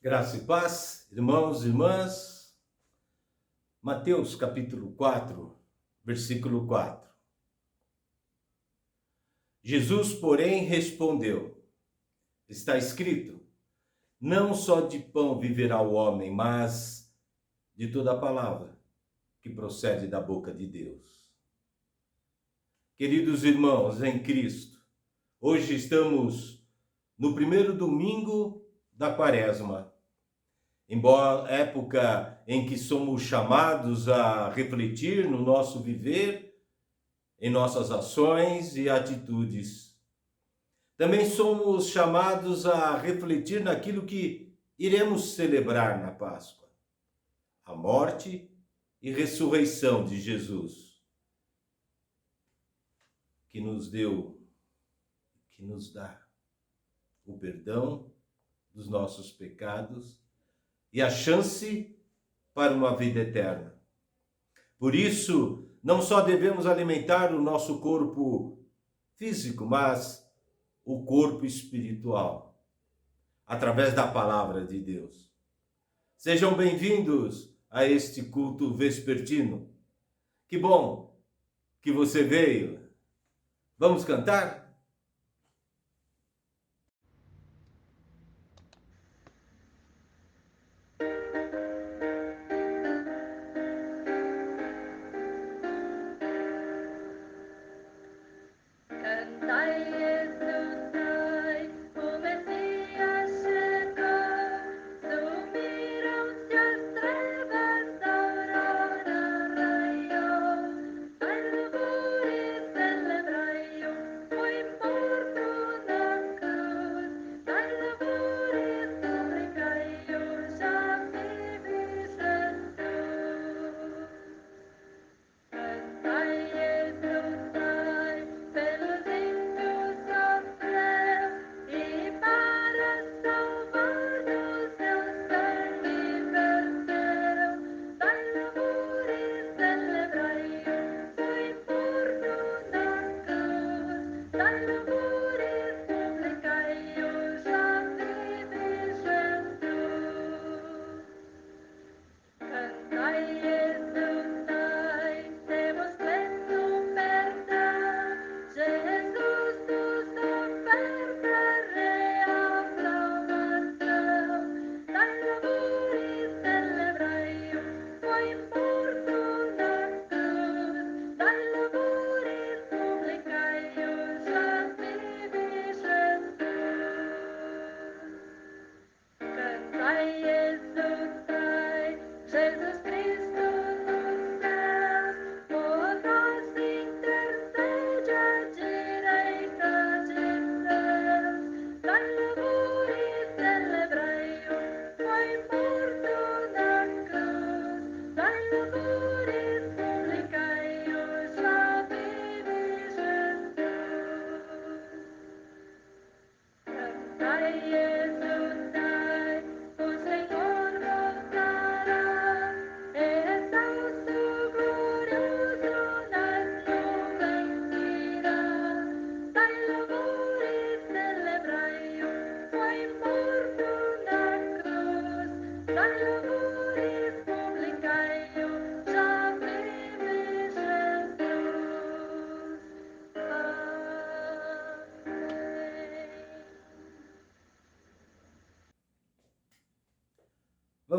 Graça e paz, irmãos e irmãs. Mateus capítulo 4, versículo 4. Jesus, porém, respondeu: está escrito, não só de pão viverá o homem, mas de toda a palavra que procede da boca de Deus. Queridos irmãos em Cristo, hoje estamos no primeiro domingo da Quaresma. Embora época em que somos chamados a refletir no nosso viver, em nossas ações e atitudes. Também somos chamados a refletir naquilo que iremos celebrar na Páscoa, a morte e ressurreição de Jesus, que nos dá o perdão dos nossos pecados e a chance para uma vida eterna. Por isso, não só devemos alimentar o nosso corpo físico, mas o corpo espiritual, através da palavra de Deus. Sejam bem-vindos a este culto vespertino. Que bom que você veio. Vamos cantar?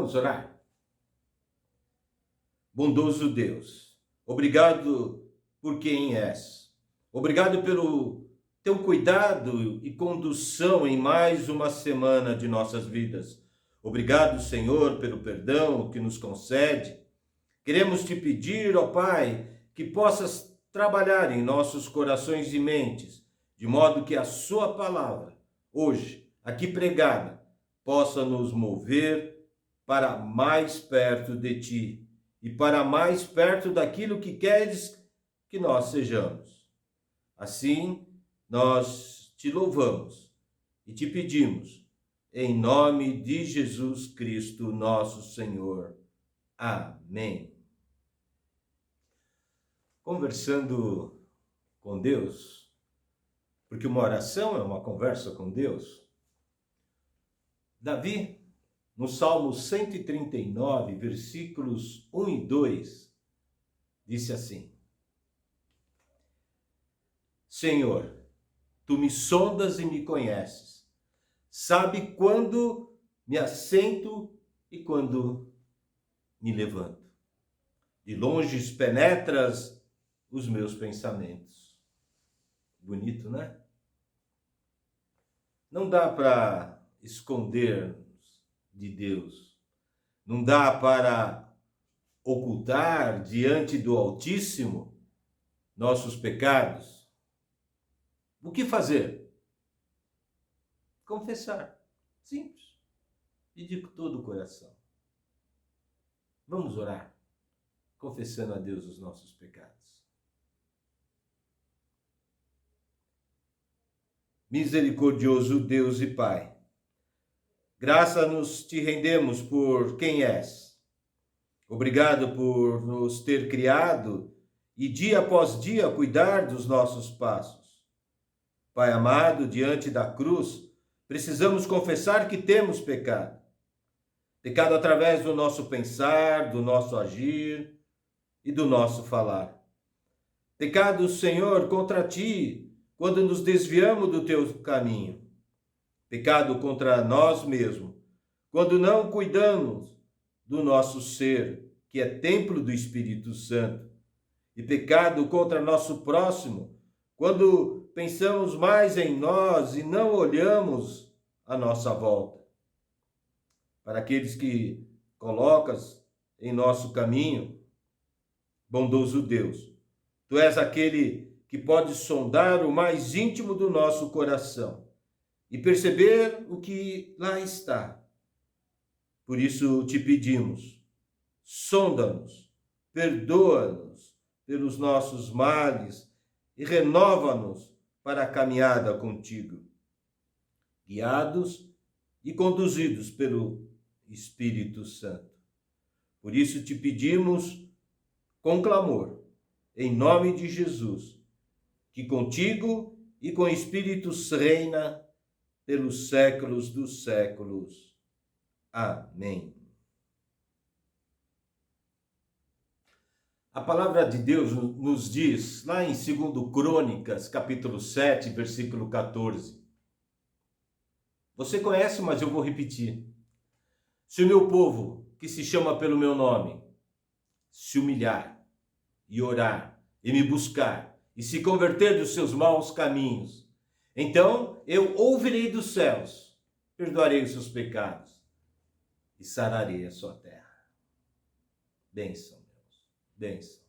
Vamos orar? Bondoso Deus, obrigado por quem és. Obrigado pelo teu cuidado e condução em mais uma semana de nossas vidas. Obrigado, Senhor, pelo perdão que nos concede. Queremos te pedir, ó Pai, que possas trabalhar em nossos corações e mentes, de modo que a sua palavra, hoje, aqui pregada, possa nos mover para mais perto de ti e para mais perto daquilo que queres que nós sejamos. Assim, nós te louvamos e te pedimos, em nome de Jesus Cristo, nosso Senhor. Amém. Conversando com Deus, porque uma oração é uma conversa com Deus, Davi no Salmo 139, versículos 1 e 2, disse assim: Senhor, tu me sondas e me conheces, sabe quando me assento e quando me levanto. De longe penetras os meus pensamentos. Bonito, né? Não dá para esconder de Deus. Não dá para ocultar diante do Altíssimo nossos pecados. O que fazer? Confessar. Simples. E de todo o coração. Vamos orar, confessando a Deus os nossos pecados. Misericordioso Deus e Pai, graças te rendemos por quem és. Obrigado por nos ter criado e dia após dia cuidar dos nossos passos. Pai amado, diante da cruz, precisamos confessar que temos pecado. Pecado através do nosso pensar, do nosso agir e do nosso falar. Pecado, Senhor, contra ti, quando nos desviamos do teu caminho. Pecado contra nós mesmos, quando não cuidamos do nosso ser, que é templo do Espírito Santo. E pecado contra nosso próximo, quando pensamos mais em nós e não olhamos à nossa volta. Para aqueles que colocas em nosso caminho, bondoso Deus, tu és aquele que pode sondar o mais íntimo do nosso coração e perceber o que lá está. Por isso te pedimos, sonda-nos, perdoa-nos pelos nossos males e renova-nos para a caminhada contigo, guiados e conduzidos pelo Espírito Santo. Por isso te pedimos com clamor, em nome de Jesus, que contigo e com o Espírito reina pelos séculos dos séculos. Amém. A palavra de Deus nos diz, lá em 2 Crônicas, capítulo 7, versículo 14. Você conhece, mas eu vou repetir. Se o meu povo, que se chama pelo meu nome, se humilhar e orar e me buscar e se converter dos seus maus caminhos, então eu ouvirei dos céus, perdoarei os seus pecados e sararei a sua terra. Bênção, Deus, bênção.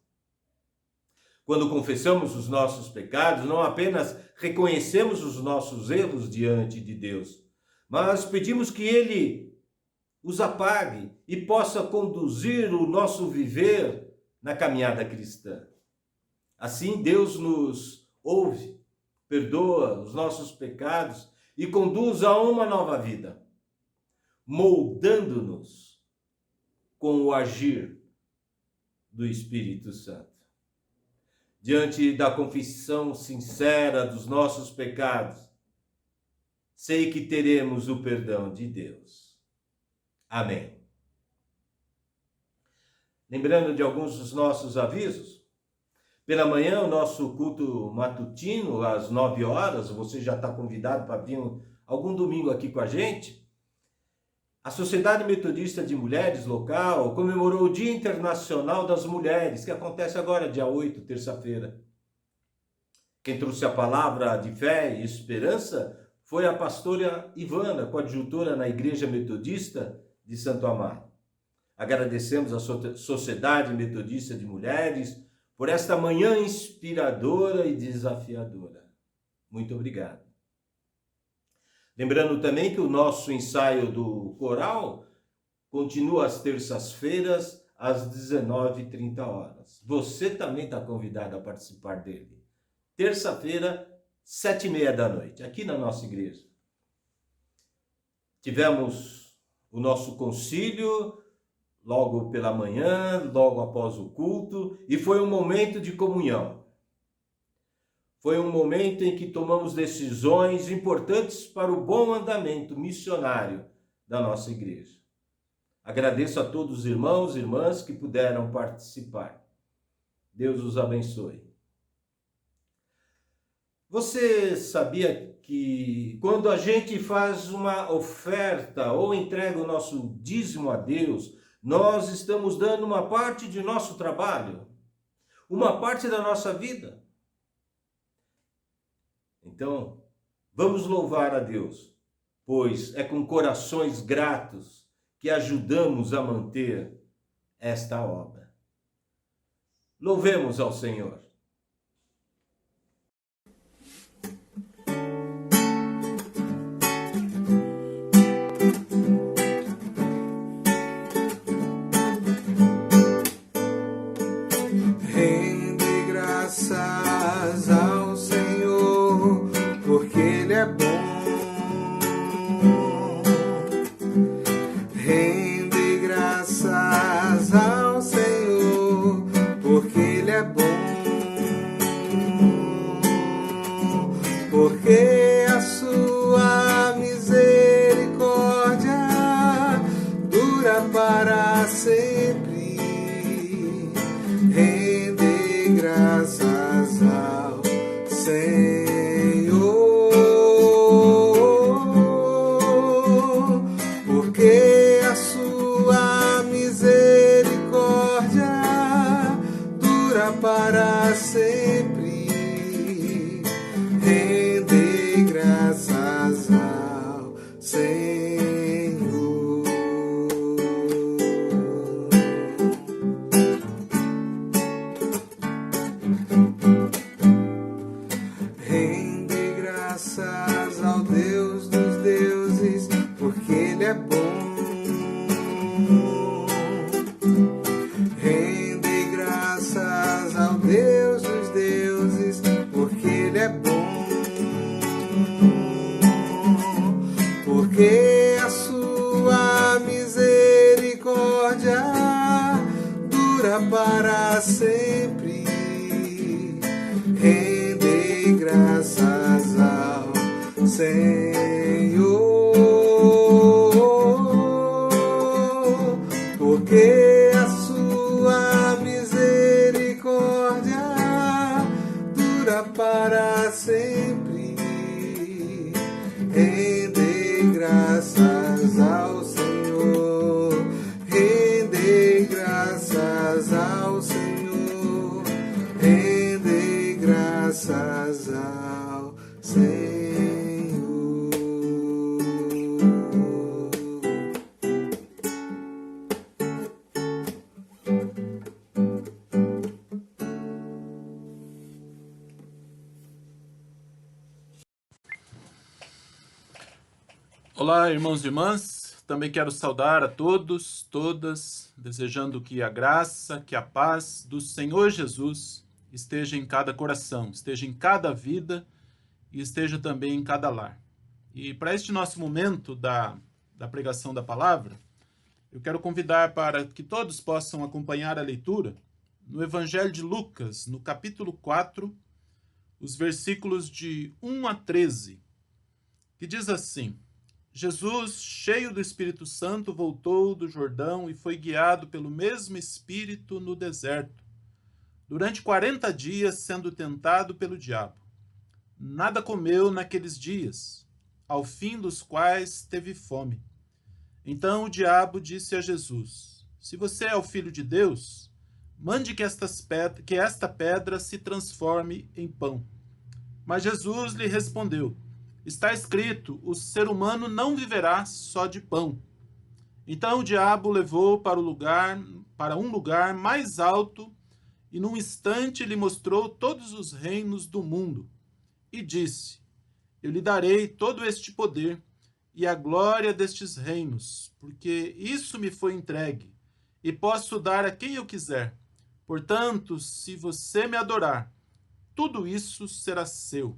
Quando confessamos os nossos pecados, não apenas reconhecemos os nossos erros diante de Deus, mas pedimos que Ele os apague e possa conduzir o nosso viver na caminhada cristã. Assim, Deus nos ouve, perdoa os nossos pecados e conduz a uma nova vida, moldando-nos com o agir do Espírito Santo. Diante da confissão sincera dos nossos pecados, sei que teremos o perdão de Deus. Amém. Lembrando de alguns dos nossos avisos, pela manhã o nosso culto matutino, às 9 horas, você já está convidado para vir algum domingo aqui com a gente. A Sociedade Metodista de Mulheres local comemorou o Dia Internacional das Mulheres, que acontece agora, dia 8, terça-feira. Quem trouxe a palavra de fé e esperança foi a pastora Ivana, coadjutora na Igreja Metodista de Santo Amaro. Agradecemos à Sociedade Metodista de Mulheres por esta manhã inspiradora e desafiadora. Muito obrigado. Lembrando também que o nosso ensaio do coral continua às terças-feiras, às 19h30. Você também está convidado a participar dele. Terça-feira, 19h30, aqui na nossa igreja. Tivemos o nosso concílio logo pela manhã, logo após o culto, e foi um momento de comunhão. Foi um momento em que tomamos decisões importantes para o bom andamento missionário da nossa igreja. Agradeço a todos os irmãos e irmãs que puderam participar. Deus os abençoe. Você sabia que quando a gente faz uma oferta ou entrega o nosso dízimo a Deus, nós estamos dando uma parte de nosso trabalho, uma parte da nossa vida? Então, vamos louvar a Deus, pois é com corações gratos que ajudamos a manter esta obra. Louvemos ao Senhor. Rende graças ao Senhor, porque Ele é bom. Rende graças ao Senhor, porque Ele é bom. Porque a sua misericórdia dura para sempre. Rende graças ao Senhor, porque a sua misericórdia dura para sempre. Rende graças ao Senhor. Rende graças ao Deus dos deuses, porque Ele é bom. Rende graças ao Deus dos deuses, porque Ele é bom. Porque a sua misericórdia dura para sempre. Rende graças ao Senhor, porque a sua misericórdia dura para sempre. Rende graças ao Senhor, rende graças ao Senhor, rende graças ao Senhor. Olá, irmãos e irmãs. Também quero saudar a todos, todas, desejando que a graça, que a paz do Senhor Jesus esteja em cada coração, esteja em cada vida e esteja também em cada lar. E para este nosso momento da pregação da palavra, eu quero convidar para que todos possam acompanhar a leitura no Evangelho de Lucas, no capítulo 4, os versículos de 1 a 13, que diz assim: Jesus, cheio do Espírito Santo, voltou do Jordão e foi guiado pelo mesmo Espírito no deserto, durante 40 dias sendo tentado pelo diabo. Nada comeu naqueles dias, ao fim dos quais teve fome. Então o diabo disse a Jesus: Se você é o Filho de Deus, mande que esta pedra se transforme em pão. Mas Jesus lhe respondeu: Está escrito, o ser humano não viverá só de pão. Então o diabo o levou para um lugar mais alto e num instante lhe mostrou todos os reinos do mundo e disse: Eu lhe darei todo este poder e a glória destes reinos, porque isso me foi entregue e posso dar a quem eu quiser. Portanto, se você me adorar, tudo isso será seu.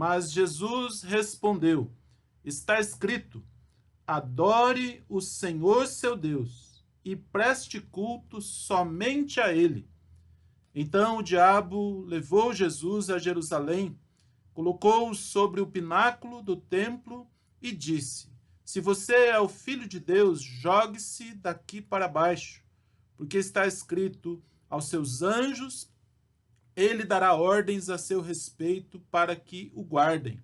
Mas Jesus respondeu: Está escrito, adore o Senhor seu Deus e preste culto somente a Ele. Então o diabo levou Jesus a Jerusalém, colocou-o sobre o pináculo do templo e disse: Se você é o Filho de Deus, jogue-se daqui para baixo, porque está escrito: aos seus anjos ele dará ordens a seu respeito para que o guardem,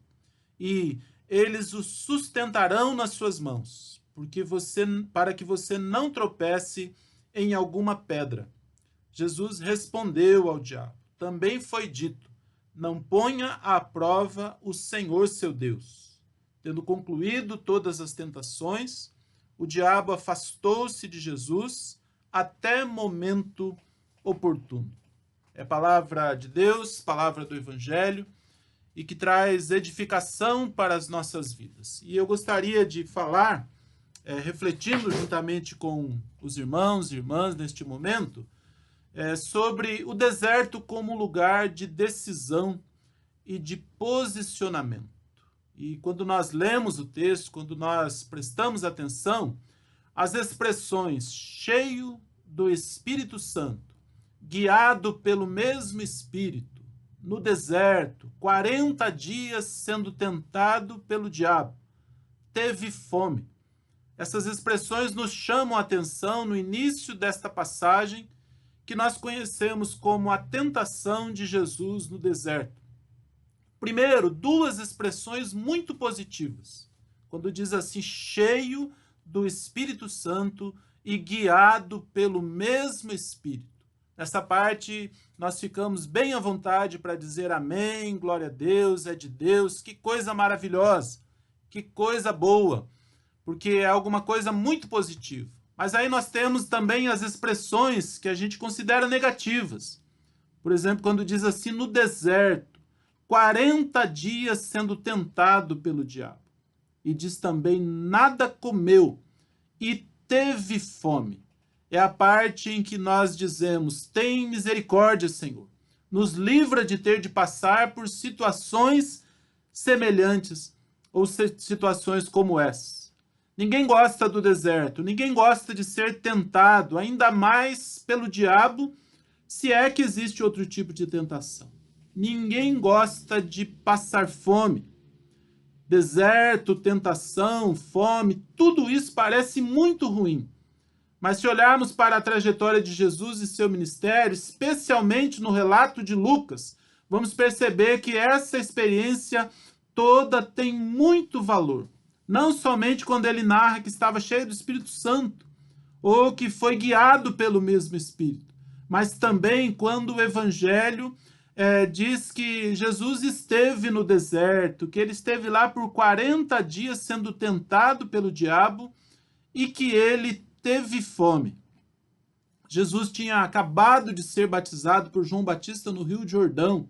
e eles o sustentarão nas suas mãos, para que você não tropece em alguma pedra. Jesus respondeu ao diabo: também foi dito, não ponha à prova o Senhor seu Deus. Tendo concluído todas as tentações, o diabo afastou-se de Jesus até momento oportuno. É palavra de Deus, palavra do Evangelho, e que traz edificação para as nossas vidas. E eu gostaria de falar, refletindo juntamente com os irmãos e irmãs neste momento, sobre o deserto como lugar de decisão e de posicionamento. E quando nós lemos o texto, quando nós prestamos atenção, as expressões cheio do Espírito Santo, guiado pelo mesmo Espírito, no deserto, 40 dias sendo tentado pelo diabo, teve fome. Essas expressões nos chamam a atenção no início desta passagem, que nós conhecemos como a tentação de Jesus no deserto. Primeiro, duas expressões muito positivas. Quando diz assim, cheio do Espírito Santo e guiado pelo mesmo Espírito. Nessa parte, nós ficamos bem à vontade para dizer amém, glória a Deus, é de Deus, que coisa maravilhosa, que coisa boa, porque é alguma coisa muito positiva. Mas aí nós temos também as expressões que a gente considera negativas. Por exemplo, quando diz assim, no deserto, 40 dias sendo tentado pelo diabo. E diz também, nada comeu e teve fome. É a parte em que nós dizemos, tem misericórdia, Senhor. Nos livra de ter de passar por situações semelhantes ou situações como essa. Ninguém gosta do deserto, ninguém gosta de ser tentado, ainda mais pelo diabo, se é que existe outro tipo de tentação. Ninguém gosta de passar fome. Deserto, tentação, fome, tudo isso parece muito ruim. Mas se olharmos para a trajetória de Jesus e seu ministério, especialmente no relato de Lucas, vamos perceber que essa experiência toda tem muito valor. Não somente quando ele narra que estava cheio do Espírito Santo, ou que foi guiado pelo mesmo Espírito, mas também quando o Evangelho diz que Jesus esteve no deserto, que ele esteve lá por 40 dias sendo tentado pelo diabo e que ele teve fome. Jesus tinha acabado de ser batizado por João Batista no Rio Jordão.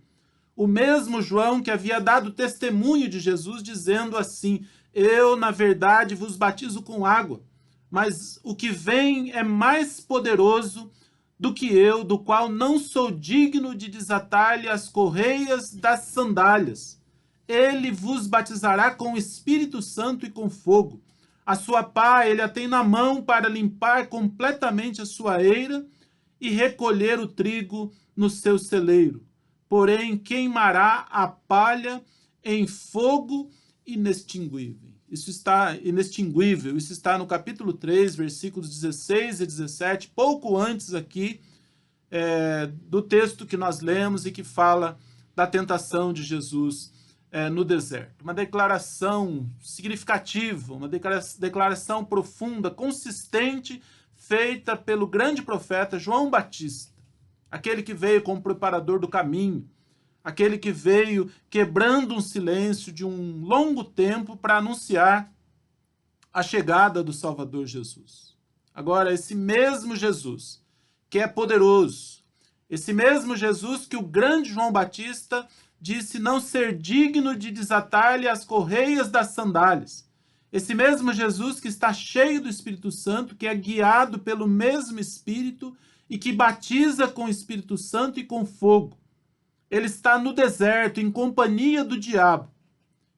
O mesmo João que havia dado testemunho de Jesus, dizendo assim, eu, na verdade, vos batizo com água, mas o que vem é mais poderoso do que eu, do qual não sou digno de desatar-lhe as correias das sandálias. Ele vos batizará com o Espírito Santo e com fogo. A sua pá ele a tem na mão para limpar completamente a sua eira e recolher o trigo no seu celeiro. Porém, queimará a palha em fogo inextinguível. Isso está no capítulo 3, versículos 16 e 17, pouco antes aqui do texto que nós lemos e que fala da tentação de Jesus no deserto. Uma declaração significativa, uma declaração profunda, consistente, feita pelo grande profeta João Batista, aquele que veio como preparador do caminho, aquele que veio quebrando um silêncio de um longo tempo para anunciar a chegada do Salvador Jesus. Agora, esse mesmo Jesus, que é poderoso, esse mesmo Jesus que o grande João Batista disse não ser digno de desatar-lhe as correias das sandálias. Esse mesmo Jesus que está cheio do Espírito Santo, que é guiado pelo mesmo Espírito e que batiza com o Espírito Santo e com fogo. Ele está no deserto em companhia do diabo,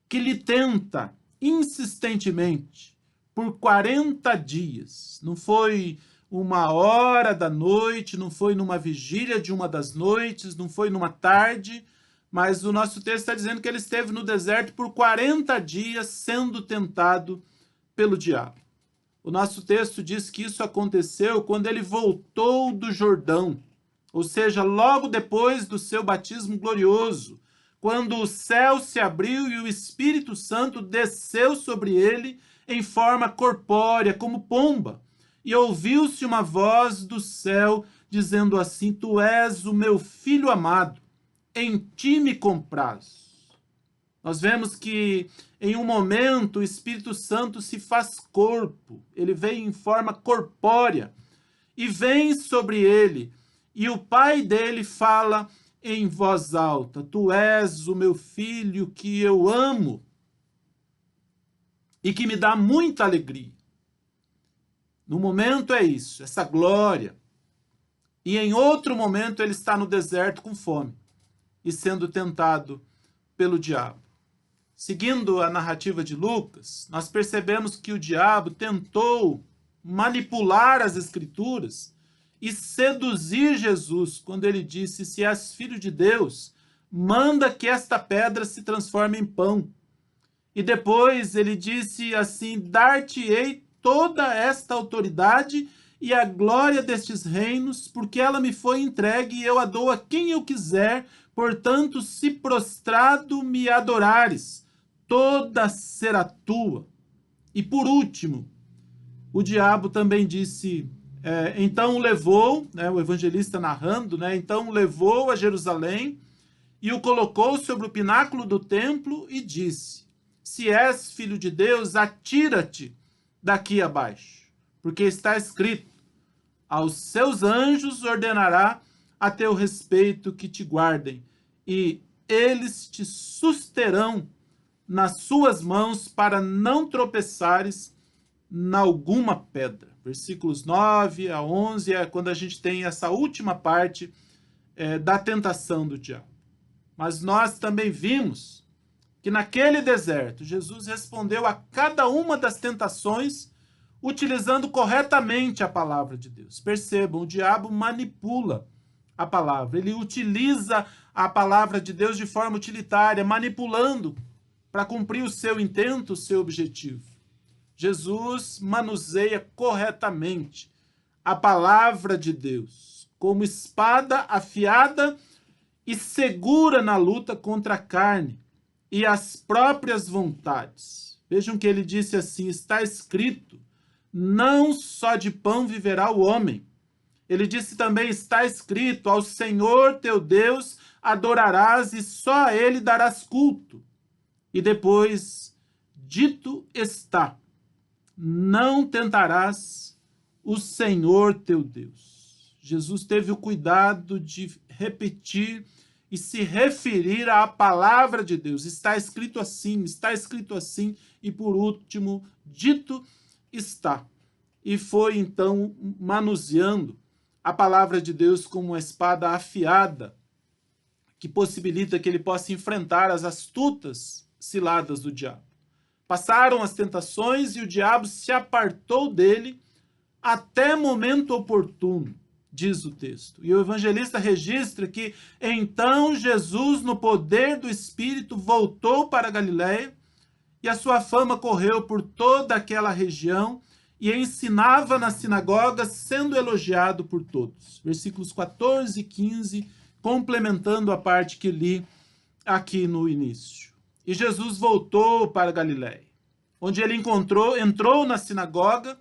que lhe tenta insistentemente por 40 dias. Não foi uma hora da noite, não foi numa vigília de uma das noites, não foi numa tarde, mas o nosso texto está dizendo que ele esteve no deserto por 40 dias sendo tentado pelo diabo. O nosso texto diz que isso aconteceu quando ele voltou do Jordão, ou seja, logo depois do seu batismo glorioso, quando o céu se abriu e o Espírito Santo desceu sobre ele em forma corpórea, como pomba, e ouviu-se uma voz do céu dizendo assim: Tu és o meu filho amado, em ti me comprazo. Nós vemos que em um momento o Espírito Santo se faz corpo, ele vem em forma corpórea e vem sobre ele, e o pai dele fala em voz alta: Tu és o meu filho que eu amo e que me dá muita alegria. No momento é isso, essa glória. E em outro momento ele está no deserto com fome e sendo tentado pelo diabo. Seguindo a narrativa de Lucas, nós percebemos que o diabo tentou manipular as Escrituras e seduzir Jesus quando ele disse: Se és filho de Deus, manda que esta pedra se transforme em pão. E depois ele disse assim: Dar-te-ei toda esta autoridade e a glória destes reinos, porque ela me foi entregue e eu a dou a quem eu quiser. Portanto, se prostrado me adorares, toda será tua. E por último, o diabo também disse, então o levou, o evangelista narrando, então o levou a Jerusalém e o colocou sobre o pináculo do templo e disse: Se és filho de Deus, atira-te daqui abaixo, porque está escrito: Aos seus anjos ordenará a teu respeito que te guardem, e eles te susterão nas suas mãos para não tropeçares em alguma pedra. Versículos 9 a 11 é quando a gente tem essa última parte da tentação do diabo. Mas nós também vimos que naquele deserto, Jesus respondeu a cada uma das tentações utilizando corretamente a palavra de Deus. Percebam, o diabo manipula a palavra, ele utiliza a palavra de Deus de forma utilitária, manipulando para cumprir o seu intento, o seu objetivo. Jesus manuseia corretamente a palavra de Deus como espada afiada e segura na luta contra a carne e as próprias vontades. Vejam que ele disse assim: está escrito, não só de pão viverá o homem. Ele disse também, está escrito, ao Senhor teu Deus adorarás e só a ele darás culto. E depois, dito está, não tentarás o Senhor teu Deus. Jesus teve o cuidado de repetir e se referir à palavra de Deus. Está escrito assim, e por último, dito está. E foi então manuseando a palavra de Deus como uma espada afiada, que possibilita que ele possa enfrentar as astutas ciladas do diabo. Passaram as tentações e o diabo se apartou dele até momento oportuno, diz o texto. E o evangelista registra que então Jesus, no poder do Espírito, voltou para a Galiléia e a sua fama correu por toda aquela região e ensinava nas sinagogas, sendo elogiado por todos. Versículos 14 e 15, complementando a parte que li aqui no início. E Jesus voltou para a Galiléia, onde ele entrou na sinagoga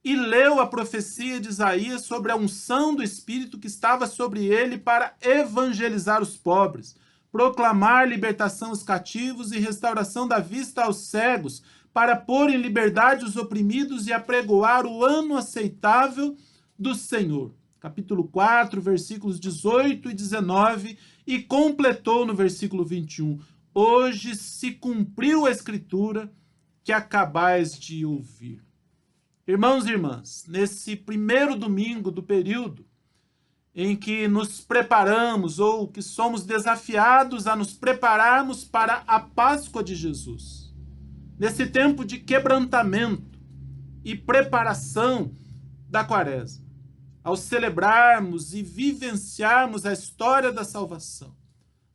e leu a profecia de Isaías sobre a unção do Espírito que estava sobre ele para evangelizar os pobres, proclamar libertação aos cativos e restauração da vista aos cegos, para pôr em liberdade os oprimidos e apregoar o ano aceitável do Senhor. Capítulo 4, versículos 18 e 19, e completou no versículo 21. Hoje se cumpriu a escritura que acabais de ouvir. Irmãos e irmãs, nesse primeiro domingo do período em que nos preparamos ou que somos desafiados a nos prepararmos para a Páscoa de Jesus, nesse tempo de quebrantamento e preparação da Quaresma, ao celebrarmos e vivenciarmos a história da salvação,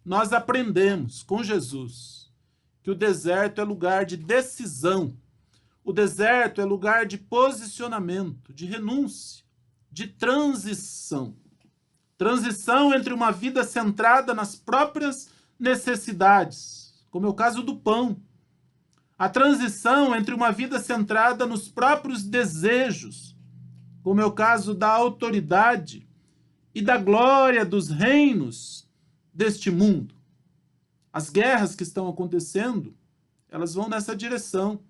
nós aprendemos com Jesus que o deserto é lugar de decisão, O deserto é lugar de posicionamento, de renúncia, de transição. Transição entre uma vida centrada nas próprias necessidades, como é o caso do pão. A transição entre uma vida centrada nos próprios desejos, como é o caso da autoridade e da glória dos reinos deste mundo. As guerras que estão acontecendo, elas vão nessa direção,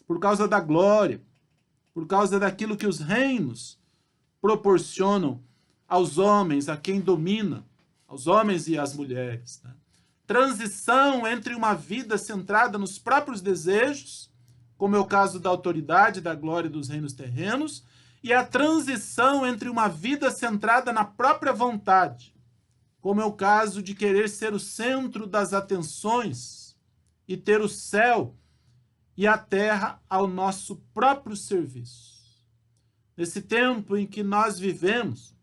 por causa da glória, por causa daquilo que os reinos proporcionam aos homens, a quem domina, aos homens e às mulheres, né? Transição entre uma vida centrada nos próprios desejos, como é o caso da autoridade, da glória dos reinos terrenos, e a transição entre uma vida centrada na própria vontade, como é o caso de querer ser o centro das atenções e ter o céu e a terra ao nosso próprio serviço. Nesse tempo em que nós vivemos,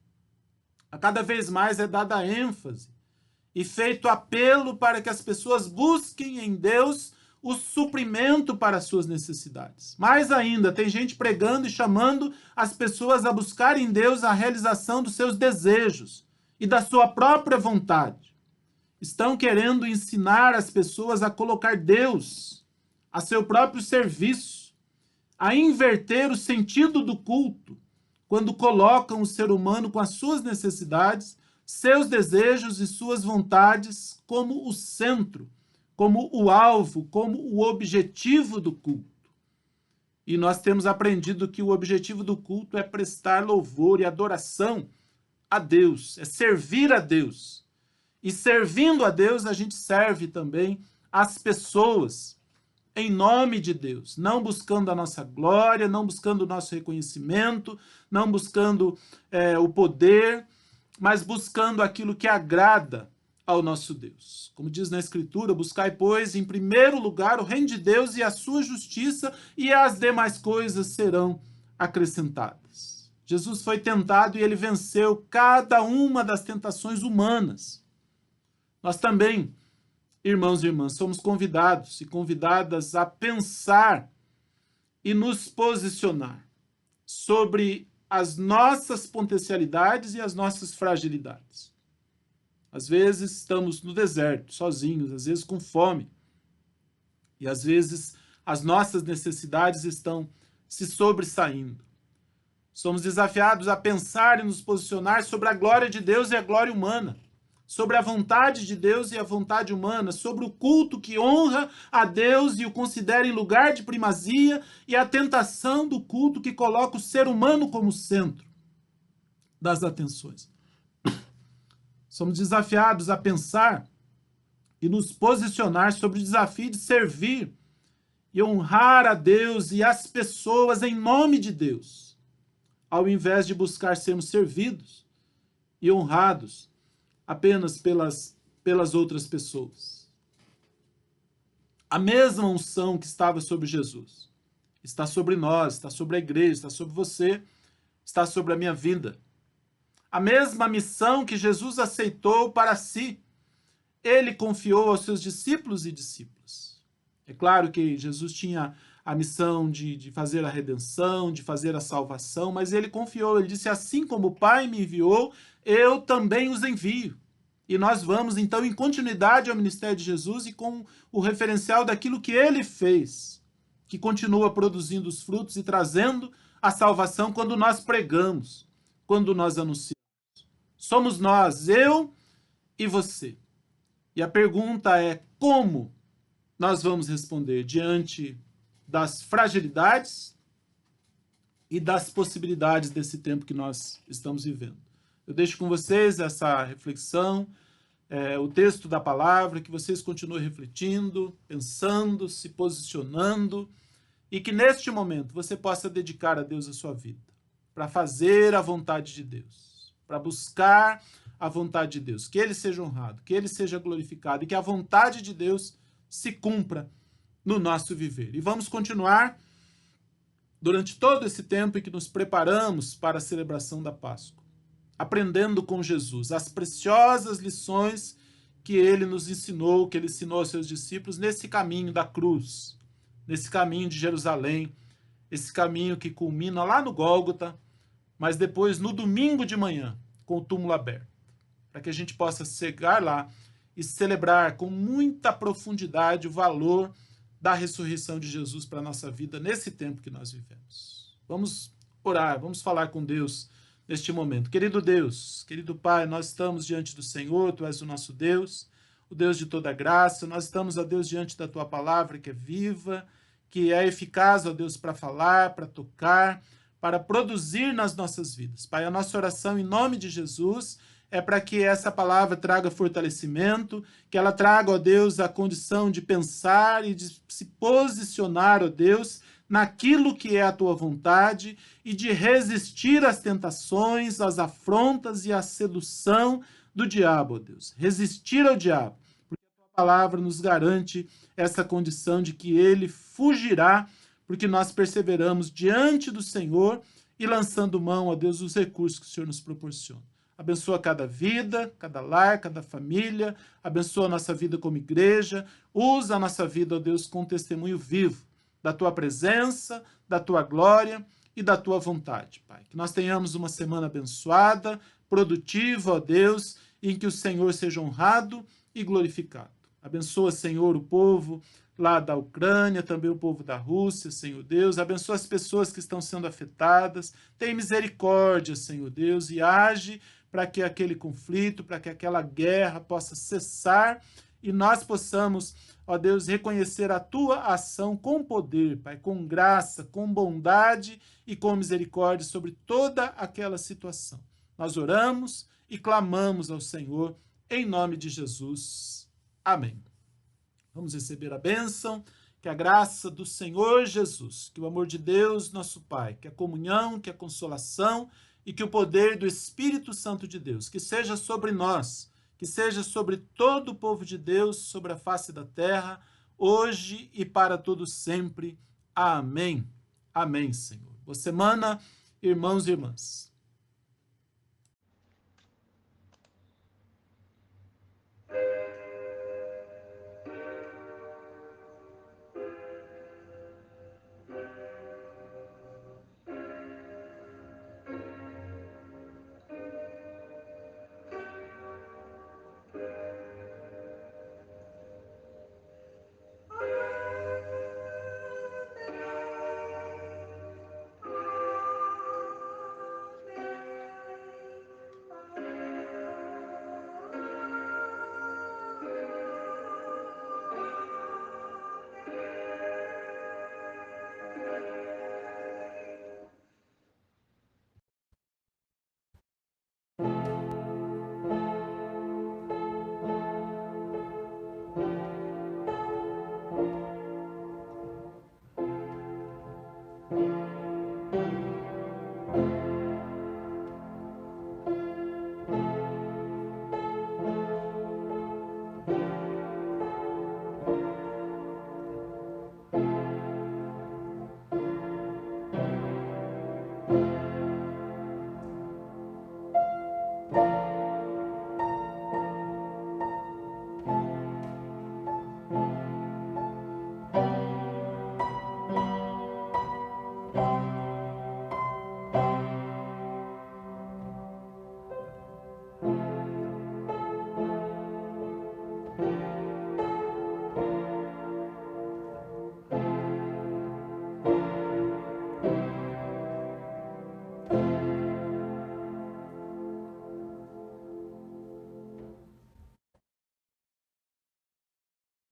a cada vez mais é dada ênfase e feito apelo para que as pessoas busquem em Deus o suprimento para as suas necessidades. Mais ainda, tem gente pregando e chamando as pessoas a buscar em Deus a realização dos seus desejos e da sua própria vontade. Estão querendo ensinar as pessoas a colocar Deus a seu próprio serviço, a inverter o sentido do culto, quando colocam o ser humano com as suas necessidades, seus desejos e suas vontades como o centro, como o alvo, como o objetivo do culto. E nós temos aprendido que o objetivo do culto é prestar louvor e adoração a Deus, é servir a Deus. E servindo a Deus, a gente serve também as pessoas, em nome de Deus, não buscando a nossa glória, não buscando o nosso reconhecimento, não buscando o poder, mas buscando aquilo que agrada ao nosso Deus. Como diz na Escritura, buscai, pois, em primeiro lugar o reino de Deus e a sua justiça, e as demais coisas serão acrescentadas. Jesus foi tentado e ele venceu cada uma das tentações humanas. Nós também, irmãos e irmãs, somos convidados e convidadas a pensar e nos posicionar sobre as nossas potencialidades e as nossas fragilidades. Às vezes estamos no deserto, sozinhos, às vezes com fome. E às vezes as nossas necessidades estão se sobressaindo. Somos desafiados a pensar e nos posicionar sobre a glória de Deus e a glória humana, sobre a vontade de Deus e a vontade humana, sobre o culto que honra a Deus e o considera em lugar de primazia, e a tentação do culto que coloca o ser humano como centro das atenções. Somos desafiados a pensar e nos posicionar sobre o desafio de servir e honrar a Deus e as pessoas em nome de Deus, ao invés de buscar sermos servidos e honrados apenas pelas outras pessoas. A mesma unção que estava sobre Jesus está sobre nós, está sobre a igreja, está sobre você, está sobre a minha vida. A mesma missão que Jesus aceitou para si, ele confiou aos seus discípulos e discípulas. É claro que Jesus tinha a missão de fazer a redenção, de fazer a salvação, mas ele confiou, ele disse, assim como o Pai me enviou, eu também os envio. E nós vamos, então, em continuidade ao ministério de Jesus e com o referencial daquilo que ele fez, que continua produzindo os frutos e trazendo a salvação quando nós pregamos, quando nós anunciamos. Somos nós, eu e você. E a pergunta é como nós vamos responder diante das fragilidades e das possibilidades desse tempo que nós estamos vivendo. Eu deixo com vocês essa reflexão, o texto da palavra, que vocês continuem refletindo, pensando, se posicionando, e que neste momento você possa dedicar a Deus a sua vida, para fazer a vontade de Deus, para buscar a vontade de Deus, que Ele seja honrado, que Ele seja glorificado e que a vontade de Deus se cumpra no nosso viver. E vamos continuar durante todo esse tempo em que nos preparamos para a celebração da Páscoa, aprendendo com Jesus as preciosas lições que Ele nos ensinou, que Ele ensinou aos seus discípulos nesse caminho da cruz, nesse caminho de Jerusalém, esse caminho que culmina lá no Gólgota, mas depois no domingo de manhã, com o túmulo aberto, para que a gente possa chegar lá e celebrar com muita profundidade o valor da ressurreição de Jesus para a nossa vida nesse tempo que nós vivemos. Vamos orar, vamos falar com Deus neste momento. Querido Deus, querido Pai, nós estamos diante do Senhor, Tu és o nosso Deus, o Deus de toda graça. Nós estamos, ó Deus, diante da Tua palavra que é viva, que é eficaz, ó Deus, para falar, para tocar, para produzir nas nossas vidas. Pai, a nossa oração em nome de Jesus é para que essa palavra traga fortalecimento, que ela traga, ó Deus, a condição de pensar e de se posicionar, ó Deus, naquilo que é a tua vontade e de resistir às tentações, às afrontas e à sedução do diabo, ó Deus. Resistir ao diabo, porque a tua palavra nos garante essa condição de que ele fugirá, porque nós perseveramos diante do Senhor e lançando mão, ó Deus, dos recursos que o Senhor nos proporciona. Abençoa cada vida, cada lar, cada família, abençoa a nossa vida como igreja, usa a nossa vida, ó Deus, com testemunho vivo da Tua presença, da Tua glória e da Tua vontade, Pai. Que nós tenhamos uma semana abençoada, produtiva, ó Deus, em que o Senhor seja honrado e glorificado. Abençoa, Senhor, o povo lá da Ucrânia, também o povo da Rússia, Senhor Deus. Abençoa as pessoas que estão sendo afetadas. Tem misericórdia, Senhor Deus, e age para que aquele conflito, para que aquela guerra possa cessar e nós possamos, ó Deus, reconhecer a Tua ação com poder, Pai, com graça, com bondade e com misericórdia sobre toda aquela situação. Nós oramos e clamamos ao Senhor em nome de Jesus. Amém. Vamos receber a bênção, que a graça do Senhor Jesus, que o amor de Deus, nosso Pai, que a comunhão, que a consolação e que o poder do Espírito Santo de Deus, que seja sobre nós, que seja sobre todo o povo de Deus, sobre a face da terra, hoje e para todo sempre. Amém. Amém, Senhor. Boa semana, irmãos e irmãs.